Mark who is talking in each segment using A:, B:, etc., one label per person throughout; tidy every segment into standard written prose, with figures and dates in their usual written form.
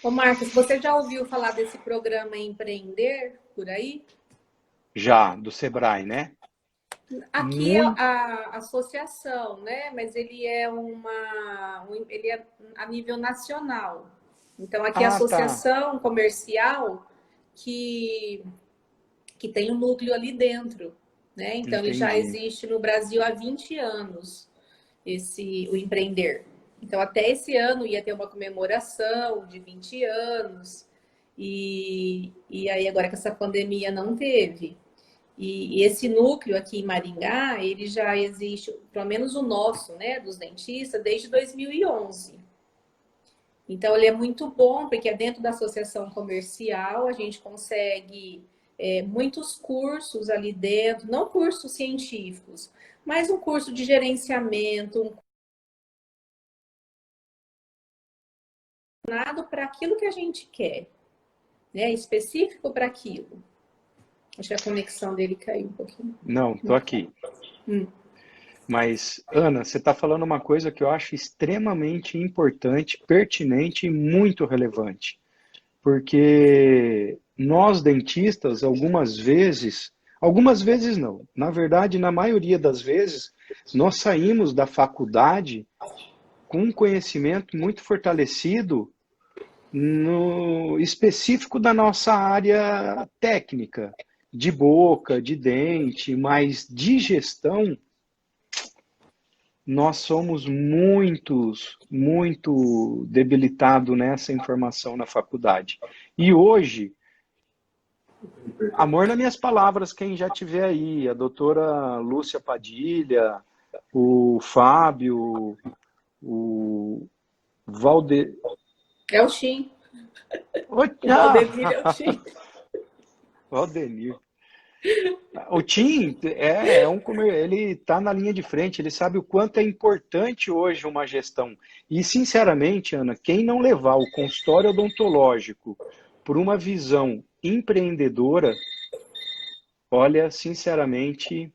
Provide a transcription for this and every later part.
A: Ô Marcos, você já ouviu falar desse programa Empreender por aí?
B: Já, do Sebrae, né?
A: Aqui é
B: Muito.
A: a associação, né? Mas ele é ele é a nível nacional. Então aqui é a
B: Ah, tá.
A: associação comercial que que tem um núcleo ali dentro, né? Então ele já
B: Entendi.
A: existe no Brasil há 20 anos, o Empreender. Então até esse ano ia ter uma comemoração de 20 anos, e aí agora que essa pandemia não teve. E esse núcleo aqui em Maringá, ele já existe, pelo menos o nosso, né, dos dentistas, desde 2011. Então, ele é muito bom, porque é dentro da associação comercial, a gente consegue muitos cursos ali dentro, não cursos científicos, mas um curso de gerenciamento, um nada para aquilo que a gente quer, né? Específico para aquilo. Acho que a conexão dele caiu um pouquinho.
B: Não, tô aqui.
A: Hum.
B: Mas, Ana, você está falando uma coisa que eu acho extremamente importante, pertinente e muito relevante. Porque nós dentistas, algumas vezes não, na verdade, na maioria das vezes, nós saímos da faculdade com um conhecimento muito fortalecido no específico da nossa área técnica, de boca, de dente, mas de gestão, nós somos muito debilitados nessa informação na faculdade. E hoje, amor nas minhas palavras, quem já tiver aí, a doutora Lúcia Padilha, o Fábio, o Valde...
A: É o Shin.
B: Ô,
A: O Valdemir é o Shin.
B: Valdenir. O Tim ele está na linha de frente, ele sabe o quanto é importante hoje uma gestão. E, sinceramente, Ana, quem não levar o consultório odontológico por uma visão empreendedora, olha, sinceramente,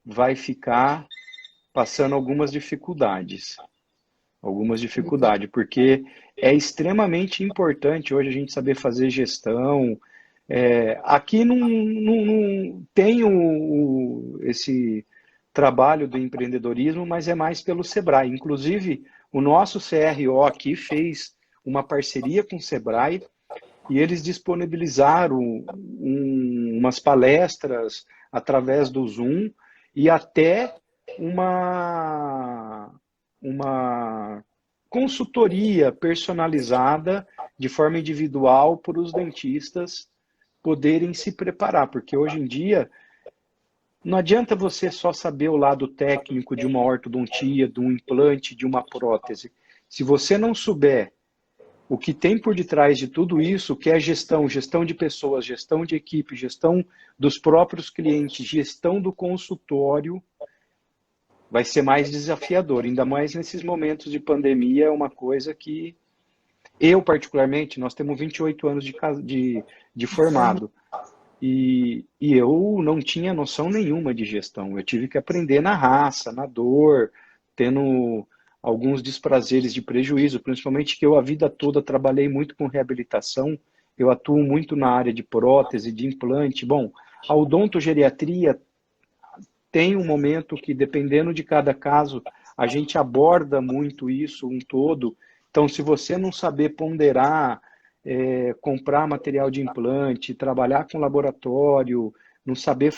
B: vai ficar passando algumas dificuldades, porque é extremamente importante hoje a gente saber fazer gestão. Aqui não tem esse trabalho do empreendedorismo, mas é mais pelo Sebrae. Inclusive, o nosso CRO aqui fez uma parceria com o Sebrae e eles disponibilizaram umas palestras através do Zoom e até uma, uma consultoria personalizada de forma individual para os dentistas poderem se preparar, porque hoje em dia não adianta você só saber o lado técnico de uma ortodontia, de um implante, de uma prótese. Se você não souber o que tem por detrás de tudo isso, que é gestão, gestão de pessoas, gestão de equipe, gestão dos próprios clientes, gestão do consultório, vai ser mais desafiador, ainda mais nesses momentos de pandemia, é uma coisa que eu, particularmente, nós temos 28 anos de formado, e eu não tinha noção nenhuma de gestão. Eu tive que aprender na raça, na dor, tendo alguns desprazeres de prejuízo, principalmente que eu a vida toda trabalhei muito com reabilitação, eu atuo muito na área de prótese, de implante. Bom, a odontogeriatria tem um momento que, dependendo de cada caso, a gente aborda muito isso, um todo. Então, se você não saber ponderar, comprar material de implante, trabalhar com laboratório, não saber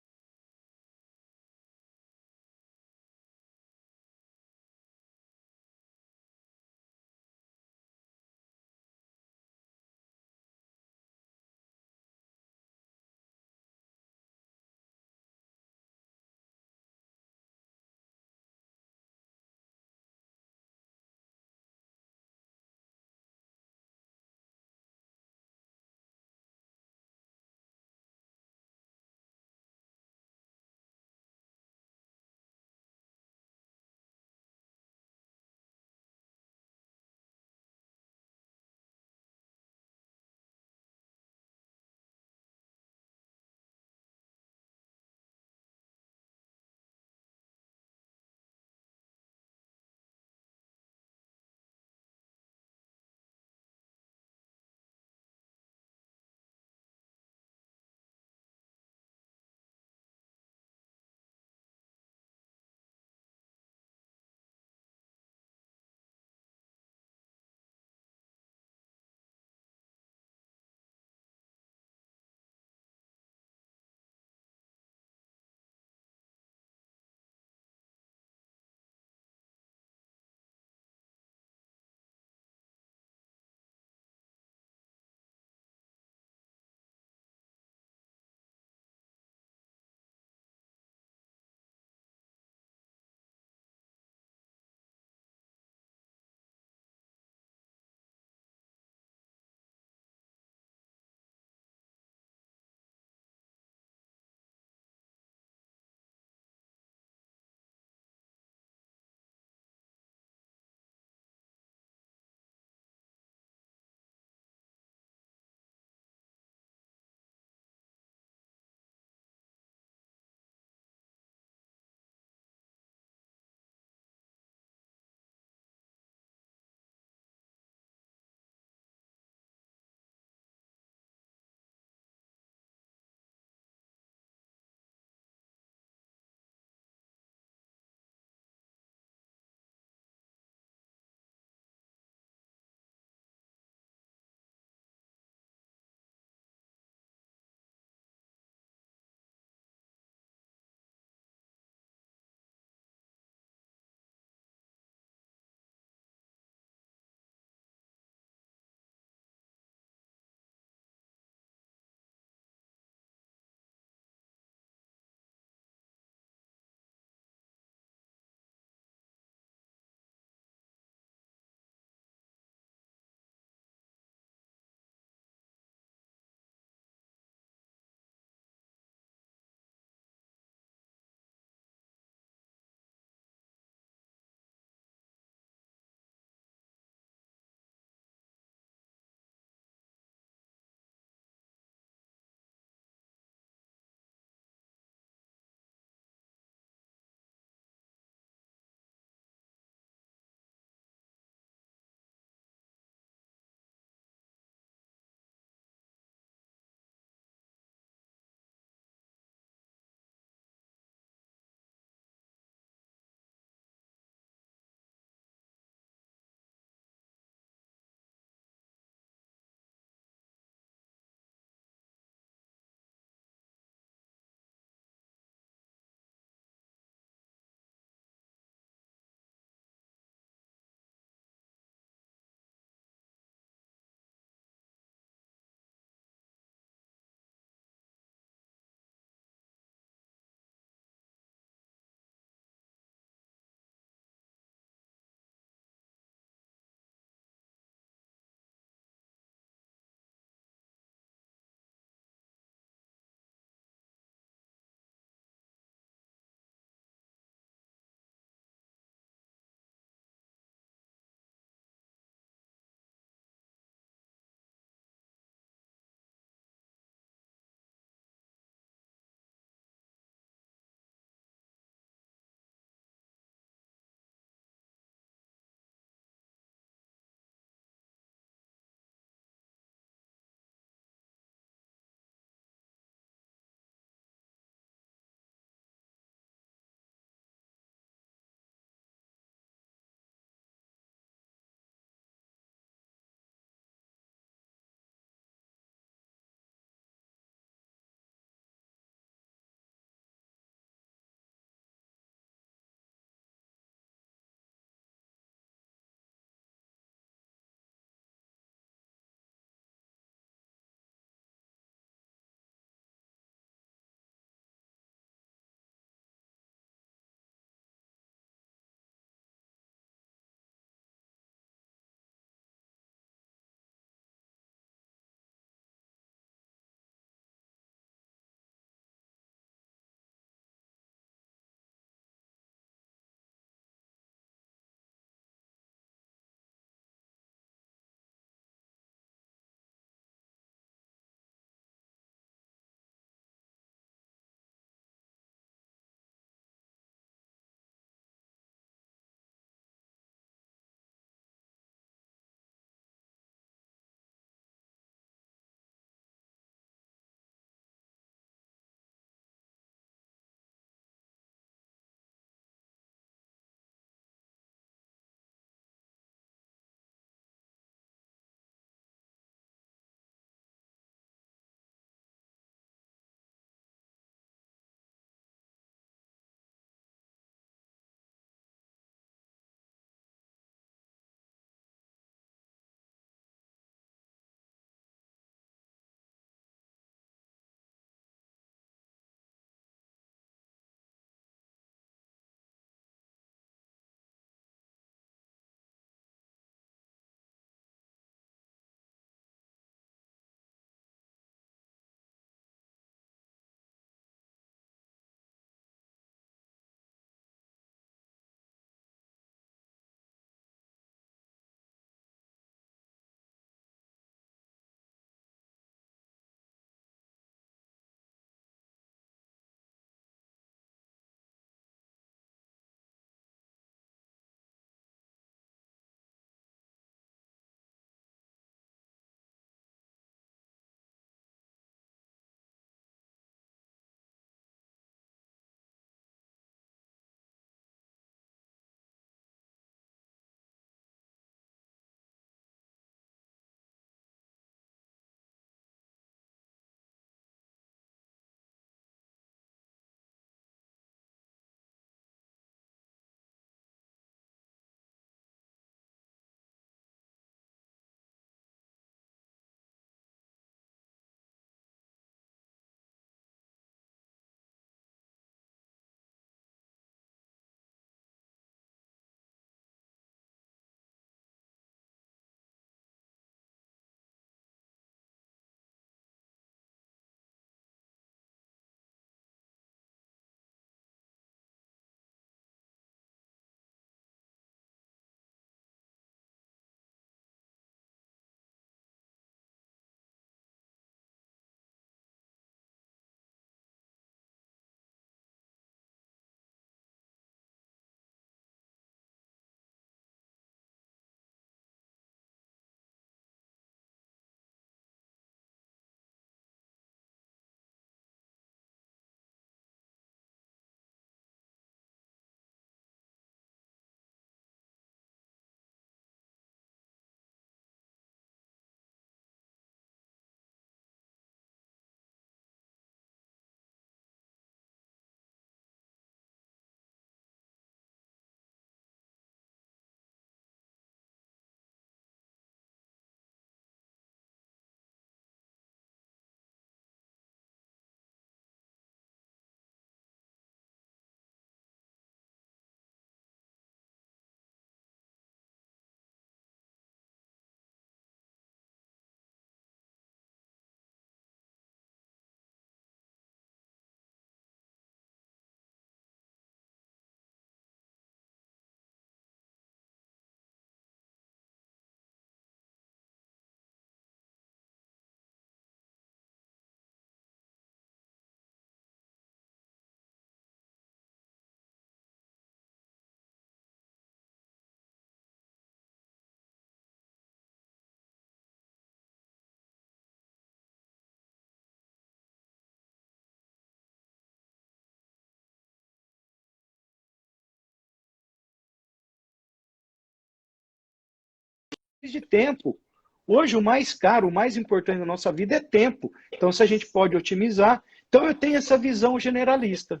B: de tempo. Hoje, o mais caro, o mais importante da nossa vida é tempo. Então, se a gente pode otimizar... Então, eu tenho essa visão generalista.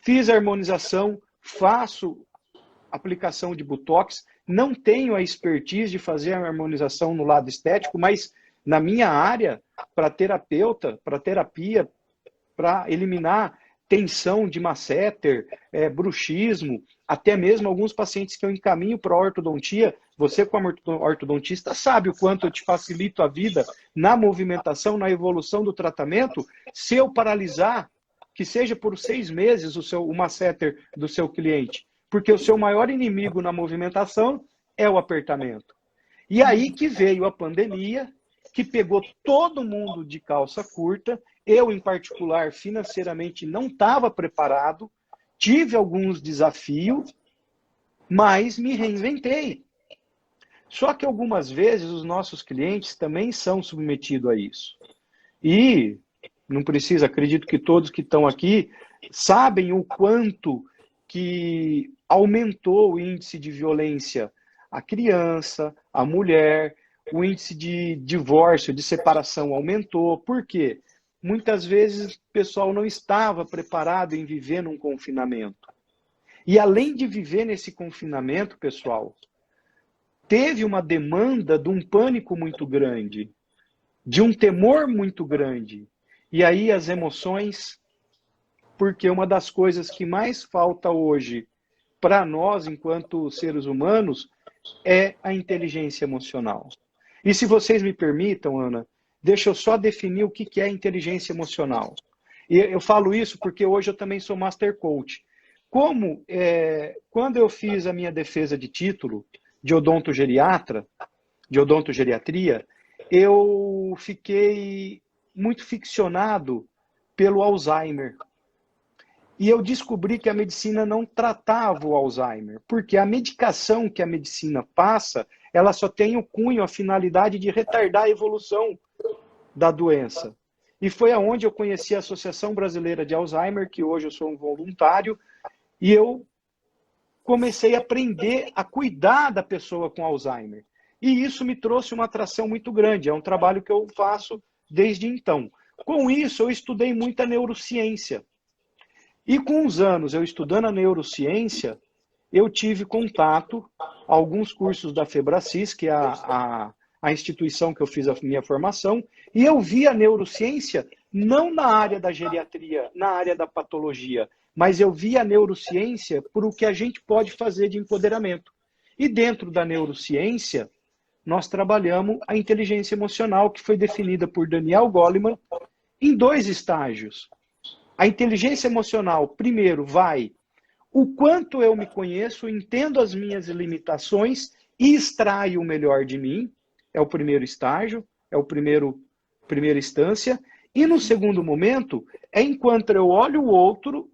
B: Fiz a harmonização, faço aplicação de Botox, não tenho a expertise de fazer a harmonização no lado estético, mas na minha área, para terapeuta, para terapia, para eliminar tensão de masséter, bruxismo, até mesmo alguns pacientes que eu encaminho para a ortodontia, você como ortodontista sabe o quanto eu te facilito a vida na movimentação, na evolução do tratamento, se eu paralisar, que seja por 6 meses o masséter do seu cliente, porque o seu maior inimigo na movimentação é o apertamento. E aí que veio a pandemia, que pegou todo mundo de calça curta. Eu, em particular, financeiramente não estava preparado, tive alguns desafios, mas me reinventei. Só que algumas vezes os nossos clientes também são submetidos a isso. E não precisa, acredito que todos que estão aqui sabem o quanto que aumentou o índice de violência à criança, à mulher, o índice de divórcio, de separação aumentou. Por quê? Muitas vezes o pessoal não estava preparado em viver num confinamento. E além de viver nesse confinamento, pessoal, teve uma demanda de um pânico muito grande, de um temor muito grande. E aí as emoções, porque uma das coisas que mais falta hoje para nós, enquanto seres humanos, é a inteligência emocional. E se vocês me permitam, Ana, deixa eu só definir o que é inteligência emocional. E eu falo isso porque hoje eu também sou Master Coach. Quando eu fiz a minha defesa de título de odontogeriatra, de odontogeriatria, eu fiquei muito ficcionado pelo Alzheimer. E eu descobri que a medicina não tratava o Alzheimer, porque a medicação que a medicina passa, ela só tem o cunho, a finalidade de retardar a evolução da doença. E foi aonde eu conheci a Associação Brasileira de Alzheimer, que hoje eu sou um voluntário, e eu comecei a aprender a cuidar da pessoa com Alzheimer. E isso me trouxe uma atração muito grande, é um trabalho que eu faço desde então. Com isso, eu estudei muita neurociência. E com os anos, eu estudando a neurociência, eu tive contato a alguns cursos da Febracis, que é a instituição que eu fiz a minha formação, e eu vi a neurociência não na área da geriatria, na área da patologia, mas eu vi a neurociência por o que a gente pode fazer de empoderamento. E dentro da neurociência, nós trabalhamos a inteligência emocional, que foi definida por Daniel Goleman, em 2 estágios. A inteligência emocional, primeiro, vai o quanto eu me conheço, entendo as minhas limitações e extraio o melhor de mim. É o primeiro estágio, é o primeira instância. E no segundo momento, é enquanto eu olho o outro,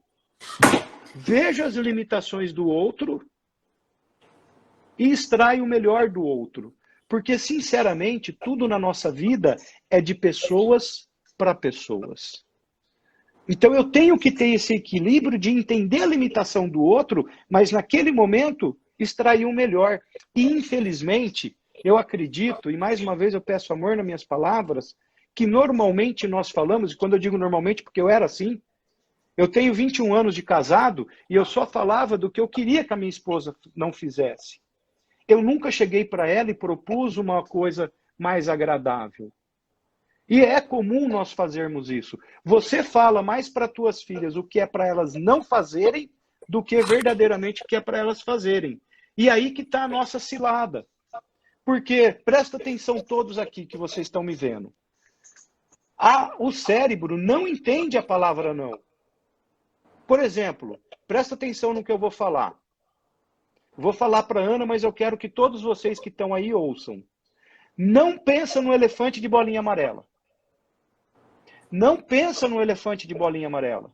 B: vejo as limitações do outro e extraio o melhor do outro. Porque, sinceramente, tudo na nossa vida é de pessoas para pessoas. Então eu tenho que ter esse equilíbrio de entender a limitação do outro, mas naquele momento extrair o melhor. E infelizmente, eu acredito, e mais uma vez eu peço amor nas minhas palavras, que normalmente nós falamos, e quando eu digo normalmente porque eu era assim, eu tenho 21 anos de casado e eu só falava do que eu queria que a minha esposa não fizesse. Eu nunca cheguei para ela e propus uma coisa mais agradável. E é comum nós fazermos isso. Você fala mais para tuas filhas o que é para elas não fazerem do que verdadeiramente o que é para elas fazerem. E aí que está a nossa cilada. Porque, presta atenção todos aqui que vocês estão me vendo. O cérebro não entende a palavra não. Por exemplo, presta atenção no que eu vou falar. Vou falar para a Ana, mas eu quero que todos vocês que estão aí ouçam. Não pensa no elefante de bolinha amarela. Não pensa no elefante de bolinha amarela. O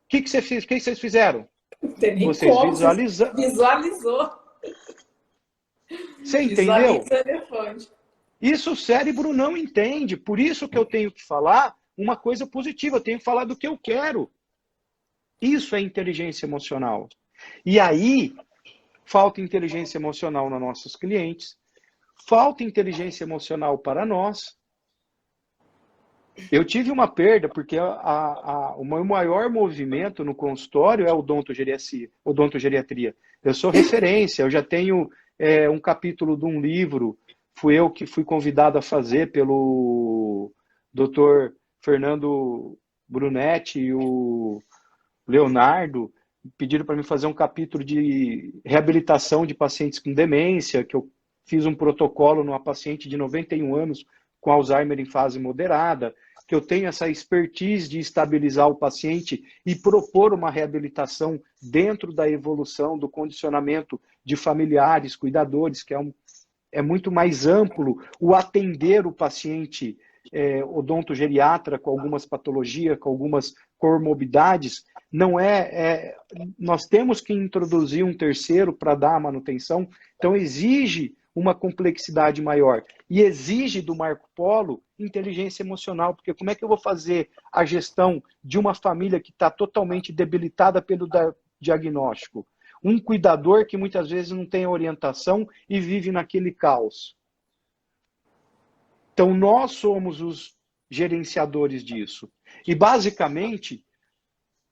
B: que vocês fizeram?
A: Vocês visualizaram. Visualizou.
B: Você entendeu?
A: Visualiza o elefante.
B: Isso o cérebro não entende. Por isso que eu tenho que falar uma coisa positiva. Eu tenho que falar do que eu quero. Isso é inteligência emocional. E aí, falta inteligência emocional nos nossos clientes. falta inteligência emocional para nós. Eu tive uma perda, porque o meu maior movimento no consultório é odontogeriatria. Eu sou referência, eu já tenho um capítulo de um livro, fui eu que fui convidado a fazer pelo Dr. Fernando Brunetti e o Leonardo, pediram para mim fazer um capítulo de reabilitação de pacientes com demência, que eu fiz um protocolo numa paciente de 91 anos com Alzheimer em fase moderada, que eu tenho essa expertise de estabilizar o paciente e propor uma reabilitação dentro da evolução do condicionamento de familiares, cuidadores, que é muito mais amplo o atender o paciente odontogeriatra com algumas patologias, com algumas comorbidades. Não nós temos que introduzir um terceiro para dar a manutenção, então exige uma complexidade maior e exige do Marco Polo inteligência emocional, porque como é que eu vou fazer a gestão de uma família que está totalmente debilitada pelo diagnóstico? Um cuidador que muitas vezes não tem orientação e vive naquele caos. Então, nós somos os gerenciadores disso. E, basicamente,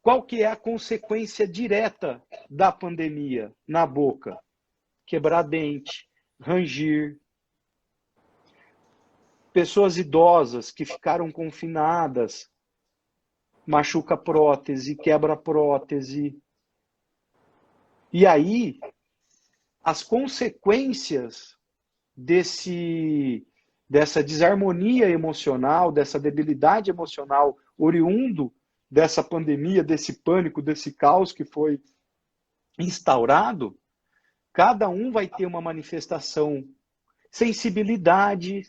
B: qual que é a consequência direta da pandemia na boca? Quebrar dente, rangir. Pessoas idosas que ficaram confinadas, machuca a prótese, quebra a prótese. E aí, as consequências dessa desarmonia emocional, dessa debilidade emocional oriundo dessa pandemia, desse pânico, desse caos que foi instaurado, cada um vai ter uma manifestação. Sensibilidade.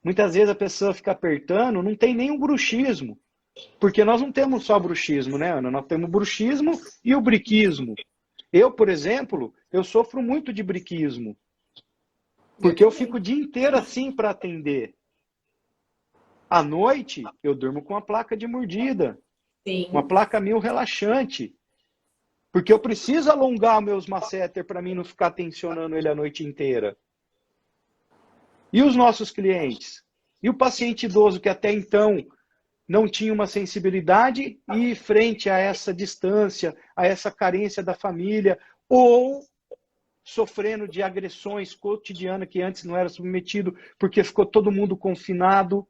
B: Muitas vezes a pessoa fica apertando, não tem nenhum bruxismo. Porque nós não temos só bruxismo, né, Ana? Nós temos bruxismo e o briquismo. Eu, por exemplo, eu sofro muito de briquismo. Porque eu fico o dia inteiro assim para atender. À noite, eu durmo com uma placa de mordida. Uma
A: Sim.
B: placa mil relaxante. Porque eu preciso alongar meus masseter para mim não ficar tensionando ele a noite inteira. E os nossos clientes? E o paciente idoso que até então não tinha uma sensibilidade e frente a essa distância, a essa carência da família, ou sofrendo de agressões cotidianas que antes não era submetido porque ficou todo mundo confinado.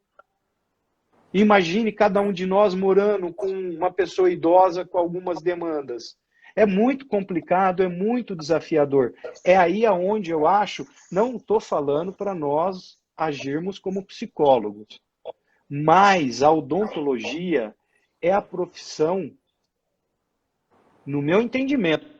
B: Imagine cada um de nós morando com uma pessoa idosa com algumas demandas. É muito complicado, é muito desafiador. É aí aonde eu acho, não estou falando para nós agirmos como psicólogos, mas a odontologia é a profissão, no meu entendimento,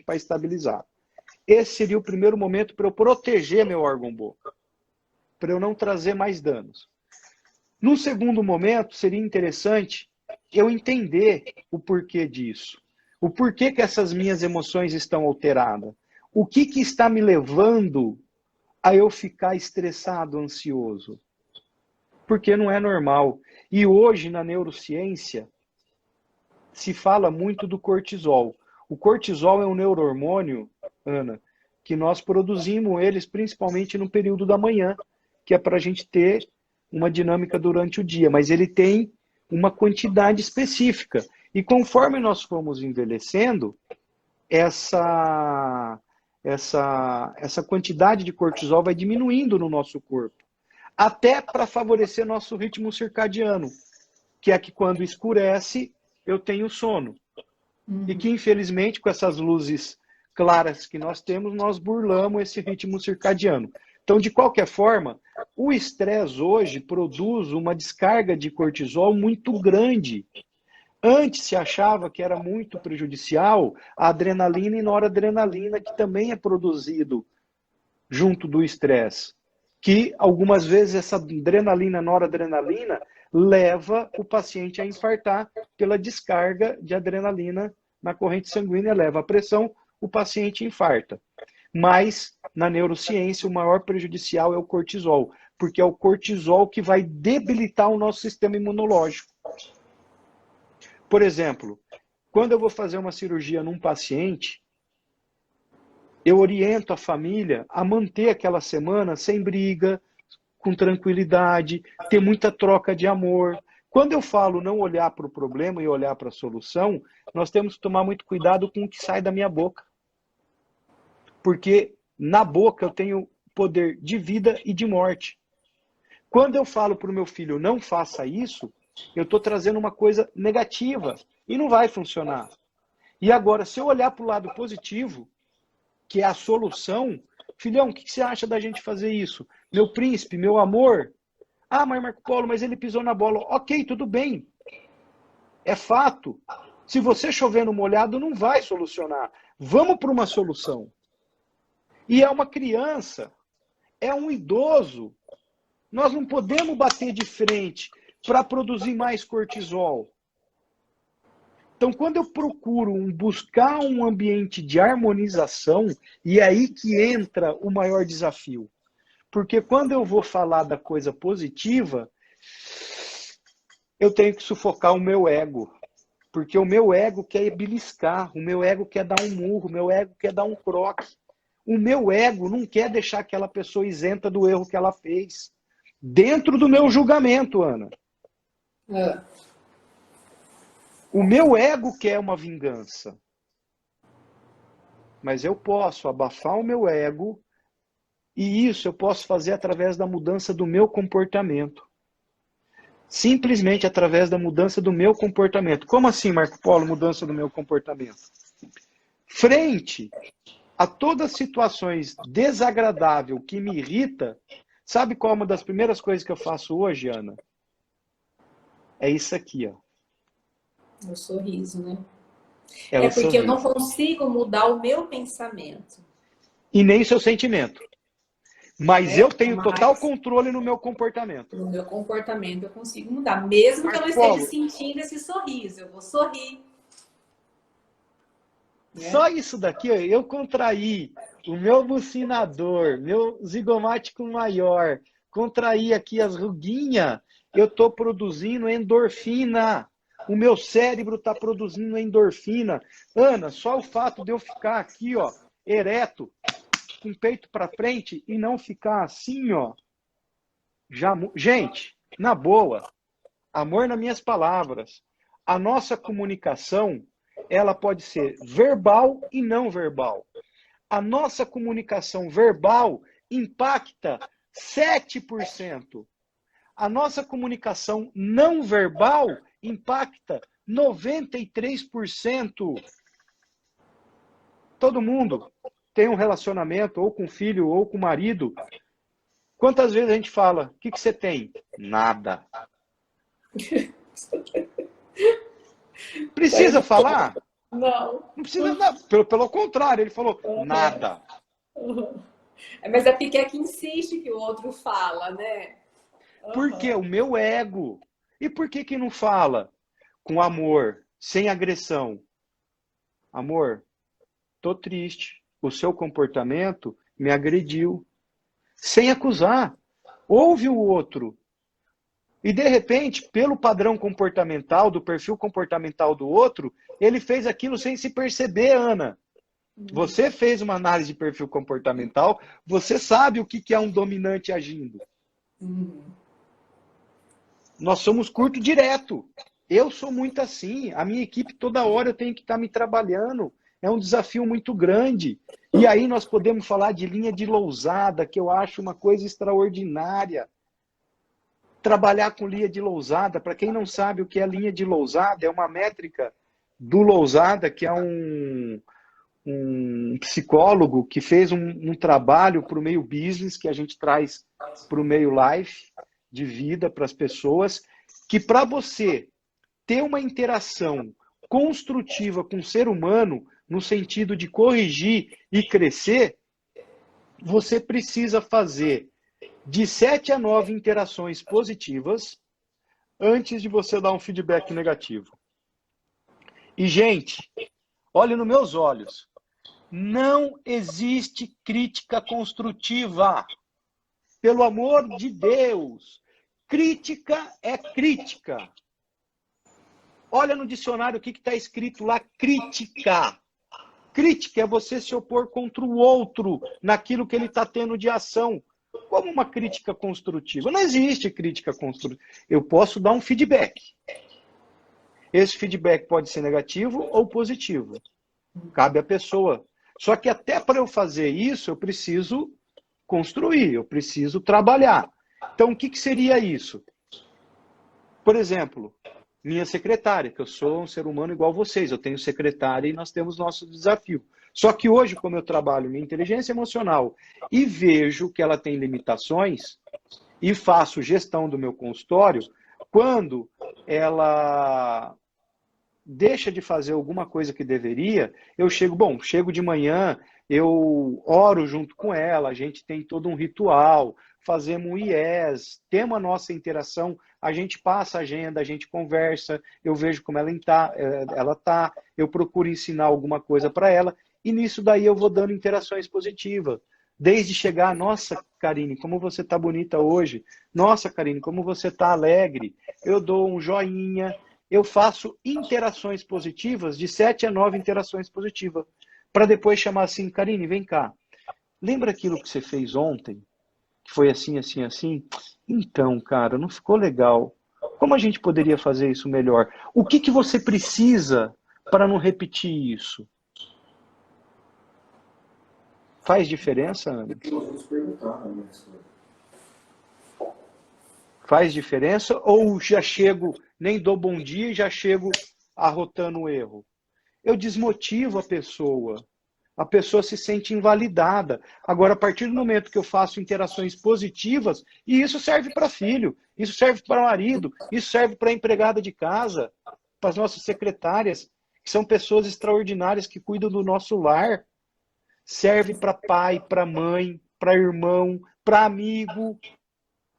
B: para estabilizar. Esse seria o primeiro momento para eu proteger meu órgão-boca, para eu não trazer mais danos. No segundo momento, seria interessante eu entender o porquê disso. O porquê que essas minhas emoções estão alteradas. O que está me levando a eu ficar estressado, ansioso? Porque não é normal. E hoje, na neurociência, se fala muito do cortisol. O cortisol é um neurohormônio, Ana, que nós produzimos eles principalmente no período da manhã, que é para a gente ter uma dinâmica durante o dia, mas ele tem uma quantidade específica. E conforme nós formos envelhecendo, essa quantidade de cortisol vai diminuindo no nosso corpo, até para favorecer nosso ritmo circadiano, que é que quando escurece, eu tenho sono. E que, infelizmente, com essas luzes claras que nós temos, nós burlamos esse ritmo circadiano. Então, de qualquer forma, o estresse hoje produz uma descarga de cortisol muito grande. Antes se achava que era muito prejudicial a adrenalina e noradrenalina, que também é produzido junto do estresse. Que algumas vezes essa adrenalina, noradrenalina, leva o paciente a infartar pela descarga de adrenalina na corrente sanguínea, leva a pressão, o paciente infarta. Mas, na neurociência, o maior prejudicial é o cortisol, porque é o cortisol que vai debilitar o nosso sistema imunológico. Por exemplo, quando eu vou fazer uma cirurgia num paciente, eu oriento a família a manter aquela semana sem briga, com tranquilidade, ter muita troca de amor. Quando eu falo não olhar para o problema e olhar para a solução, nós temos que tomar muito cuidado com o que sai da minha boca. Porque na boca eu tenho poder de vida e de morte. Quando eu falo para o meu filho não faça isso, eu estou trazendo uma coisa negativa e não vai funcionar. E agora, se eu olhar para o lado positivo, que é a solução, filhão, o que você acha da gente fazer isso? Meu príncipe, meu amor. Ah, mas Marco Polo, mas ele pisou na bola. Ok, tudo bem. É fato. Se você chover no molhado, não vai solucionar. Vamos para uma solução. E é uma criança, é um idoso. Nós não podemos bater de frente para produzir mais cortisol. Então, quando eu procuro buscar um ambiente de harmonização, e é aí que entra o maior desafio. Porque quando eu vou falar da coisa positiva, eu tenho que sufocar o meu ego. Porque o meu ego quer beliscar, o meu ego quer dar um murro, o meu ego quer dar um croque. O meu ego não quer deixar aquela pessoa isenta do erro que ela fez. Dentro do meu julgamento, Ana. O meu ego quer uma vingança. Mas eu posso abafar o meu ego, e isso eu posso fazer através da mudança do meu comportamento. Simplesmente através da mudança do meu comportamento. Como assim, Marco Polo, mudança do meu comportamento? Frente a todas as situações desagradáveis que me irrita, sabe qual é uma das primeiras coisas que eu faço hoje, Ana? É isso aqui, ó.
A: O sorriso, né?
B: É o
A: porque eu não
B: sorriso.
A: consigo mudar o meu pensamento.
B: E nem o seu sentimento. Mas eu tenho total controle no meu comportamento.
A: No meu comportamento eu consigo mudar. Mesmo que eu não esteja sentindo esse sorriso, eu vou sorrir.
B: Só isso daqui, ó, eu contraí o meu bucinador, meu zigomático maior, contraí aqui as ruguinhas, eu estou produzindo endorfina. O meu cérebro está produzindo endorfina. Ana, só o fato de eu ficar aqui, ó, ereto, com o peito para frente e não ficar assim, ó. Gente, na boa, amor nas minhas palavras. A nossa comunicação, ela pode ser verbal e não verbal. A nossa comunicação verbal impacta 7%. A nossa comunicação não verbal impacta 93%. Todo mundo tem um relacionamento ou com filho ou com marido. Quantas vezes a gente fala, o que você tem? Nada. Precisa falar?
A: Não.
B: Não precisa nada. Pelo contrário, ele falou
A: Uhum.
B: nada.
A: Uhum. Mas é porque é que insiste que o outro fala, né?
B: Porque
A: Uhum.
B: o meu ego. E por que não fala? Com amor, sem agressão. Amor, tô triste. O seu comportamento me agrediu. Sem acusar. Ouve o outro. E de repente, pelo padrão comportamental, do perfil comportamental do outro, ele fez aquilo sem se perceber, Ana.
A: Uhum.
B: Você fez uma análise de perfil comportamental, você sabe o que é um dominante agindo.
A: Uhum.
B: Nós somos curto direto. Eu sou muito assim. A minha equipe toda hora eu tenho que estar me trabalhando. É um desafio muito grande. E aí nós podemos falar de linha de lousada, que eu acho uma coisa extraordinária. Trabalhar com linha de lousada, para quem não sabe o que é linha de lousada, é uma métrica do lousada, que é um psicólogo que fez um trabalho para o meio business, que a gente traz para o meio life, de vida para as pessoas, que para você ter uma interação construtiva com o ser humano, no sentido de corrigir e crescer, você precisa fazer de 7 a 9 interações positivas antes de você dar um feedback negativo. E, gente, olhe nos meus olhos. Não existe crítica construtiva. Pelo amor de Deus. Crítica é crítica. Olha no dicionário o que está escrito lá, crítica. Crítica é você se opor contra o outro naquilo que ele está tendo de ação. Como uma crítica construtiva? Não existe crítica construtiva. Eu posso dar um feedback. Esse feedback pode ser negativo ou positivo. Cabe à pessoa. Só que até para eu fazer isso, eu preciso construir, eu preciso trabalhar. Então, o que seria isso? Por exemplo, minha secretária, que eu sou um ser humano igual vocês, eu tenho secretária e nós temos nosso desafio. Só que hoje, como eu trabalho minha inteligência emocional e vejo que ela tem limitações e faço gestão do meu consultório, quando ela deixa de fazer alguma coisa que deveria, eu chego de manhã, eu oro junto com ela, a gente tem todo um ritual, fazemos um IES, temos a nossa interação, a gente passa a agenda, a gente conversa, eu vejo como ela tá, eu procuro ensinar alguma coisa para ela, e nisso daí eu vou dando interações positivas. Desde chegar, nossa, Karine, como você tá bonita hoje. Nossa, Karine, como você tá alegre. Eu dou um joinha, eu faço interações positivas, de 7 a 9 interações positivas, para depois chamar assim, Karine, vem cá, lembra aquilo que você fez ontem? Que foi assim, assim, assim? Então, cara, não ficou legal. Como a gente poderia fazer isso melhor? O que você precisa para não repetir isso? Faz diferença, Ana? Faz diferença? Ou já chego, nem dou bom dia e já chego arrotando o erro? Eu desmotivo a pessoa se sente invalidada. Agora, a partir do momento que eu faço interações positivas, e isso serve para filho, isso serve para marido, isso serve para empregada de casa, para as nossas secretárias, que são pessoas extraordinárias que cuidam do nosso lar, serve para pai, para mãe, para irmão, para amigo,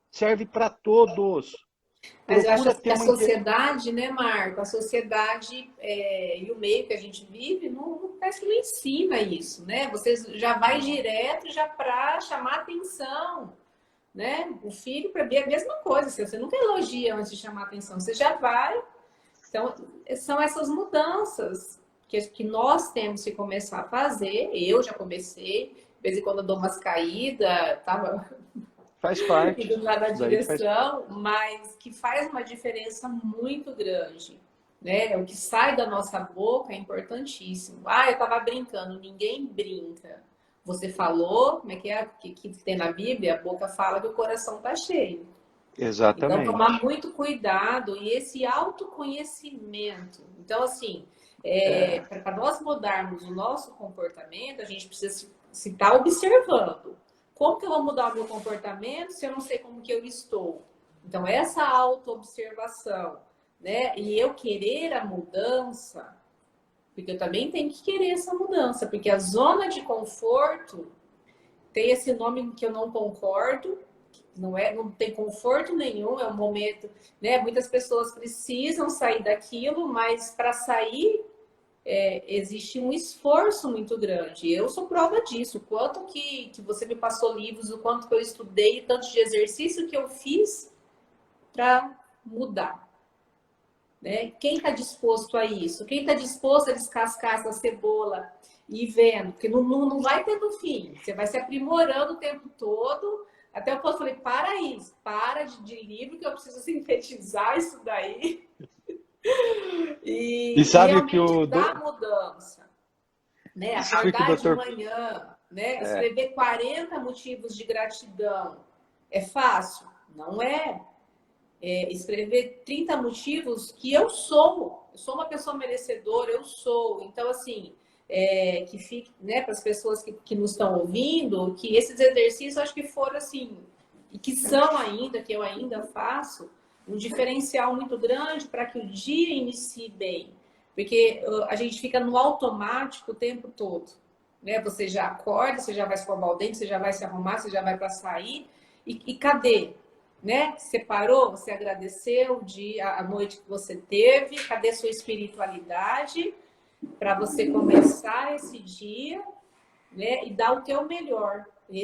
B: serve para todos.
A: Mas eu acho
B: Procura ter
A: que a
B: uma
A: sociedade, né, Marco? A sociedade e o meio que a gente vive parece que não ensina isso, né? Você já vai direto já para chamar atenção, né? O filho, para mim, é a mesma coisa. Você nunca elogia antes de chamar atenção, você já vai. Então, são essas mudanças que nós temos que começar a fazer. Eu já comecei, de vez em quando eu dou umas caídas, tava
B: faz parte.
A: indo lá na
B: Isso daí faz.
A: direção, mas que faz uma diferença muito grande. Né? O que sai da nossa boca é importantíssimo. Ah, eu estava brincando, ninguém brinca. Você falou, como é que é? Que tem na Bíblia? A boca fala que o coração está cheio. Então, tomar
B: Exatamente.
A: muito cuidado e esse autoconhecimento. Então, assim,
B: É,
A: para nós mudarmos o nosso comportamento, a gente precisa se estar observando. Como que eu vou mudar o meu comportamento se eu não sei como que eu estou? Então, essa autoobservação, né? E eu querer a mudança, Porque eu também tenho que querer essa mudança, porque a zona de conforto tem esse nome que eu não concordo, não tem conforto nenhum, é um momento, né? Muitas pessoas precisam sair daquilo, mas para sair existe um esforço muito grande. Eu sou prova disso. O quanto que você me passou livros, o quanto que eu estudei, o tanto de exercício que eu fiz para mudar. Né? Quem está disposto a isso? Quem está disposto a descascar essa cebola e ir vendo? Porque não vai ter no fim. Você vai se aprimorando o tempo todo. Até eu falei, para isso, para de livro que eu preciso sintetizar isso daí
B: E
A: e
B: sabe que
A: realmente dar mudança. Né?
B: e sabe que o
A: Acordar de
B: doutor
A: manhã, né?
B: é,
A: Escrever 40 motivos de gratidão. É fácil? Não é. Escrever 30 motivos que eu sou. Eu sou uma pessoa merecedora, eu sou. Então, assim, que fique, né, para as pessoas que nos estão ouvindo, que esses exercícios acho que foram assim, e que são ainda, que eu ainda faço, um diferencial muito grande para que o dia inicie bem. Porque a gente fica no automático o tempo todo. Né? Você já acorda, você já vai escovar o dente, você já vai se arrumar, você já vai para sair. E cadê? Né? Você parou, você agradeceu o dia, a noite que você teve, cadê sua espiritualidade para você começar esse dia, né? E dar o teu melhor e